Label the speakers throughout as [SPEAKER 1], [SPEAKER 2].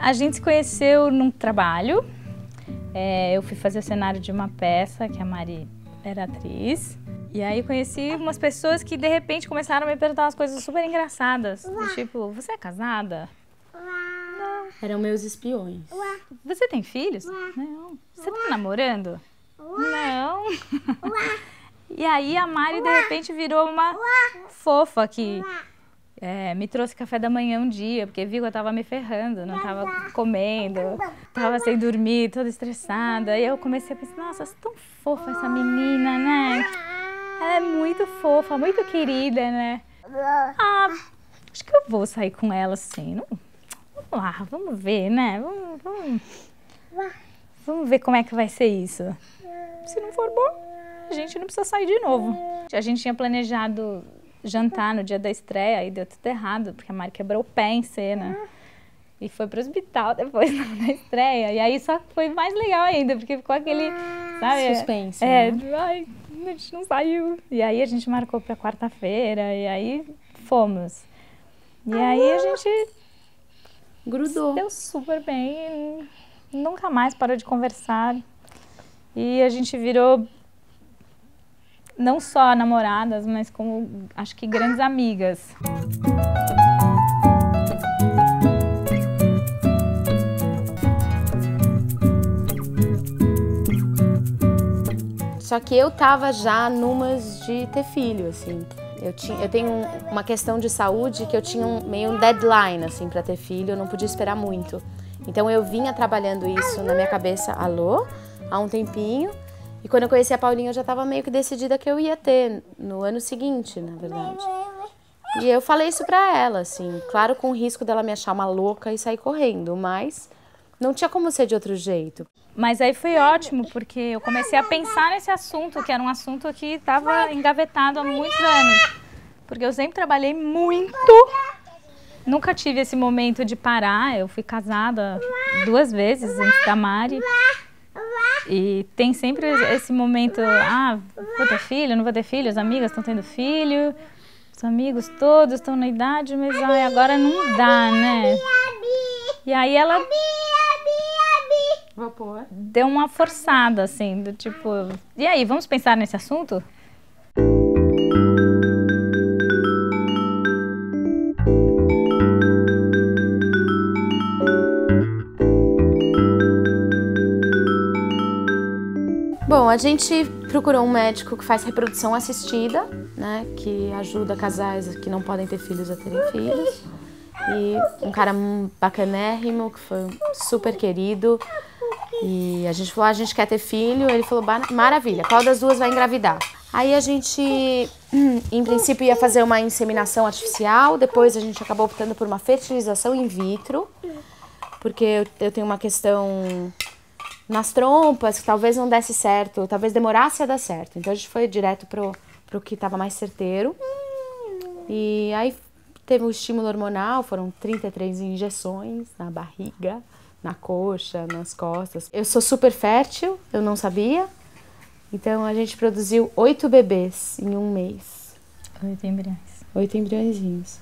[SPEAKER 1] A gente se conheceu num trabalho. Eu fui fazer o cenário de uma peça, que a Mari era atriz. E aí conheci umas pessoas que de repente começaram a me perguntar umas coisas super engraçadas. Do tipo, você é casada? Não.
[SPEAKER 2] Eram meus espiões.
[SPEAKER 1] Você tem filhos? Não. Você tá namorando? Não. E aí a Mari de repente virou uma fofa que me trouxe café da manhã um dia, porque viu que eu tava me ferrando, não tava comendo, tava sem dormir, toda estressada. E eu comecei a pensar, nossa, é tão fofa essa menina, né? Ela é muito fofa, muito querida, né? Ah, acho que eu vou sair com ela assim. Vamos lá, vamos ver, né? Vamos ver como é que vai ser isso. Se não for bom, a gente não precisa sair de novo. A gente tinha planejado jantar no dia da estreia e deu tudo errado, porque a Mari quebrou o pé em cena. E foi pro hospital depois da estreia. E aí só foi mais legal ainda, porque ficou aquele, sabe?
[SPEAKER 2] Suspense, né?
[SPEAKER 1] Ai, a gente não saiu. E aí a gente marcou pra quarta-feira, e aí fomos. E aí a gente
[SPEAKER 2] grudou.
[SPEAKER 1] Deu super bem, nunca mais parou de conversar. E a gente virou não só namoradas, mas como, acho que, grandes amigas.
[SPEAKER 2] Só que eu tava já numas de ter filho, assim. Eu tenho uma questão de saúde que eu tinha meio um deadline, assim, pra ter filho, eu não podia esperar muito. Então eu vinha trabalhando isso na minha cabeça, há um tempinho. E quando eu conheci a Paulinha, eu já tava meio que decidida que eu ia ter no ano seguinte, na verdade. E eu falei isso pra ela, assim, claro, com o risco dela me achar uma louca e sair correndo, mas não tinha como ser de outro jeito.
[SPEAKER 1] Mas aí foi ótimo, porque eu comecei a pensar nesse assunto, que era um assunto que estava engavetado há muitos anos. Porque eu sempre trabalhei muito, nunca tive esse momento de parar. Eu fui casada 2 vezes antes da Mari. E tem sempre esse momento, vou ter filho, não vou ter filho, as amigas estão tendo filho, os amigos todos estão na idade, mas agora não dá, né? E aí ela deu uma forçada, assim, do tipo, e aí, vamos pensar nesse assunto?
[SPEAKER 2] Bom, a gente procurou um médico que faz reprodução assistida, né, que ajuda casais que não podem ter filhos a terem filhos. E um cara bacanérrimo, que foi super querido. E a gente falou, a gente quer ter filho. Ele falou, maravilha, qual das duas vai engravidar? Aí a gente, em princípio, ia fazer uma inseminação artificial. Depois a gente acabou optando por uma fertilização in vitro. Porque eu tenho uma questão nas trompas, que talvez não desse certo, talvez demorasse a dar certo. Então a gente foi direto pro que estava mais certeiro. E aí teve um estímulo hormonal, foram 33 injeções na barriga, na coxa, nas costas. Eu sou super fértil, eu não sabia. Então a gente produziu 8 bebês em um mês.
[SPEAKER 1] 8 embriões.
[SPEAKER 2] 8 embriõezinhos.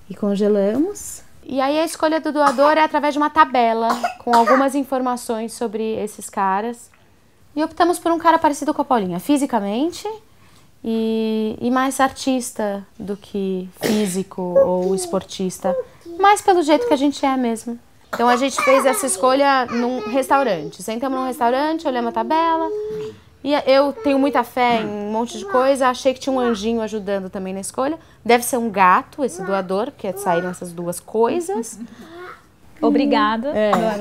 [SPEAKER 2] E congelamos. E aí a escolha do doador é através de uma tabela com algumas informações sobre esses caras. E optamos por um cara parecido com a Paulinha, fisicamente e mais artista do que físico ou esportista, mais pelo jeito que a gente é mesmo. Então a gente fez essa escolha num restaurante. Sentamos num restaurante, olhamos a tabela. E eu tenho muita fé em um monte de coisa, achei que tinha um anjinho ajudando também na escolha. Deve ser um gato, esse doador, porque saíram essas duas coisas.
[SPEAKER 1] Obrigada.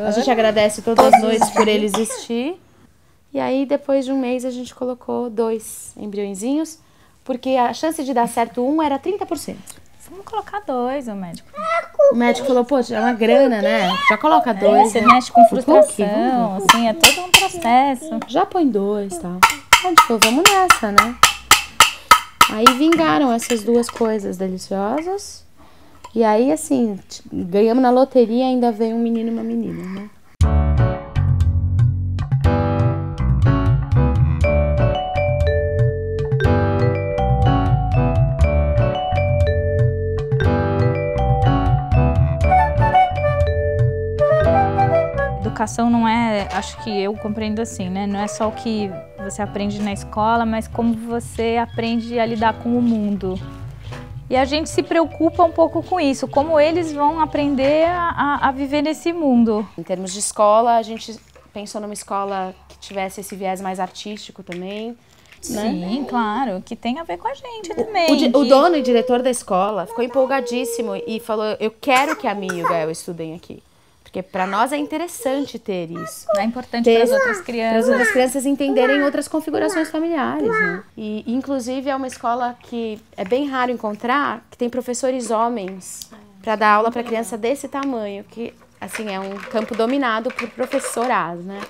[SPEAKER 2] A gente agradece todas as noites por ele existir. E aí, depois de um mês, a gente colocou 2 embriõezinhos, porque a chance de dar certo um era 30%.
[SPEAKER 1] Vamos colocar 2, o médico.
[SPEAKER 2] O médico falou, pô, é uma grana, né? Já coloca 2.
[SPEAKER 1] Você mexe com frustração, assim, é todo um processo.
[SPEAKER 2] Já põe 2 e tal. A gente falou, vamos nessa, né? Aí vingaram essas 2 coisas deliciosas. E aí, assim, ganhamos na loteria e ainda veio um menino e uma menina, né?
[SPEAKER 1] educação não é, acho que eu compreendo assim, né? Não é só o que você aprende na escola, mas como você aprende a lidar com o mundo. E a gente se preocupa um pouco com isso, como eles vão aprender a viver nesse mundo.
[SPEAKER 2] Em termos de escola, a gente pensou numa escola que tivesse esse viés mais artístico também.
[SPEAKER 1] Sim, claro, que tem a ver com a gente também.
[SPEAKER 2] O dono e diretor da escola ficou empolgadíssimo e falou, eu quero que a Mia e o Gael estudem aqui. Porque para nós é interessante ter isso.
[SPEAKER 1] É importante para as outras crianças.
[SPEAKER 2] Para as outras crianças entenderem outras configurações familiares, né? E, inclusive, é uma escola que é bem raro encontrar, que tem professores homens para dar aula para criança desse tamanho, que, assim, é um campo dominado por professoras, né?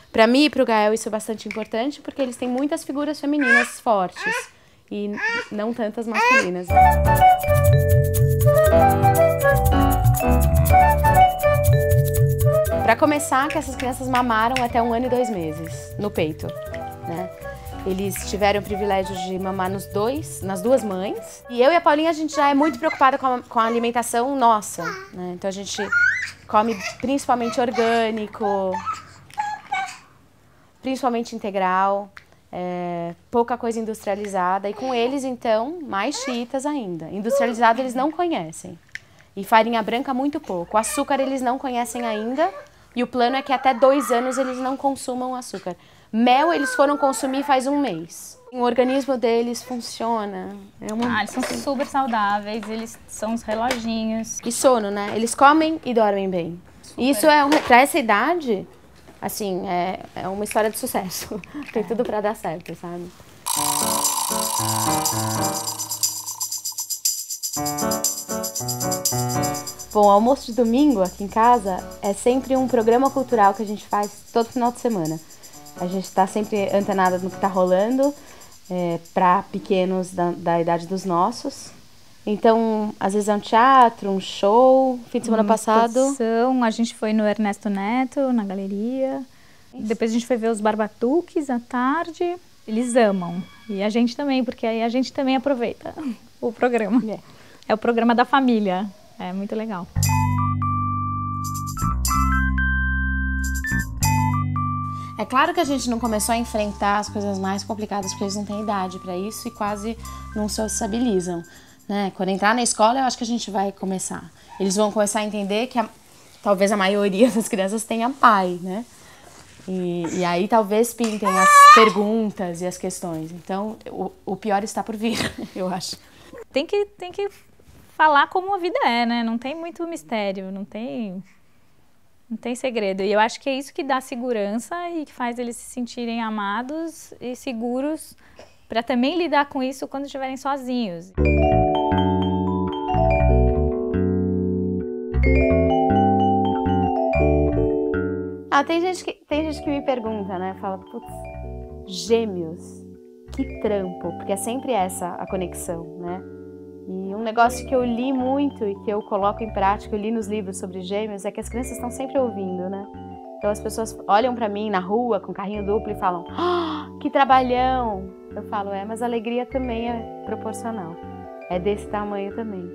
[SPEAKER 2] Para mim e para o Gael isso é bastante importante, porque eles têm muitas figuras femininas fortes e não tantas masculinas. Para começar, que essas crianças mamaram até 1 ano e 2 meses no peito, né? Eles tiveram o privilégio de mamar nas duas mães. E eu e a Paulinha, a gente já é muito preocupada com a alimentação nossa, né? Então a gente come principalmente orgânico, principalmente integral, pouca coisa industrializada. E com eles, então, mais chiitas ainda. Industrializado eles não conhecem. E farinha branca muito pouco. O açúcar eles não conhecem ainda. E o plano é que até 2 anos eles não consumam açúcar. Mel eles foram consumir faz 1 mês. O organismo deles funciona.
[SPEAKER 1] Eles são super saudáveis, eles são os reloginhos.
[SPEAKER 2] E sono, né? Eles comem e dormem bem. Super. E isso pra essa idade, assim, é uma história de sucesso. Tem tudo pra dar certo, sabe? Bom, o almoço de domingo aqui em casa é sempre um programa cultural que a gente faz todo final de semana. A gente está sempre antenada no que está rolando para pequenos da idade dos nossos. Então, às vezes é um teatro, um show. Fim de semana passado...
[SPEAKER 1] A gente foi no Ernesto Neto, na galeria. Depois a gente foi ver os Barbatuques à tarde. Eles amam. E a gente também, porque aí a gente também aproveita o programa. É o programa da família. É muito legal.
[SPEAKER 2] É claro que a gente não começou a enfrentar as coisas mais complicadas, porque eles não têm idade para isso e quase não sociabilizam, né? Quando entrar na escola, eu acho que a gente vai começar. Eles vão começar a entender que talvez a maioria das crianças tenha pai, né? E aí talvez pintem as perguntas e as questões. Então, o pior está por vir, eu acho.
[SPEAKER 1] Tem que falar como a vida é, né? Não tem muito mistério, não tem segredo. E eu acho que é isso que dá segurança e que faz eles se sentirem amados e seguros para também lidar com isso quando estiverem sozinhos.
[SPEAKER 2] Tem gente que me pergunta, né? Fala, putz, gêmeos, que trampo, porque é sempre essa a conexão, né? E um negócio que eu li muito e que eu coloco em prática, eu li nos livros sobre gêmeos, é que as crianças estão sempre ouvindo, né? Então as pessoas olham pra mim na rua com carrinho duplo e falam, que trabalhão! Eu falo, mas a alegria também é proporcional. É desse tamanho também.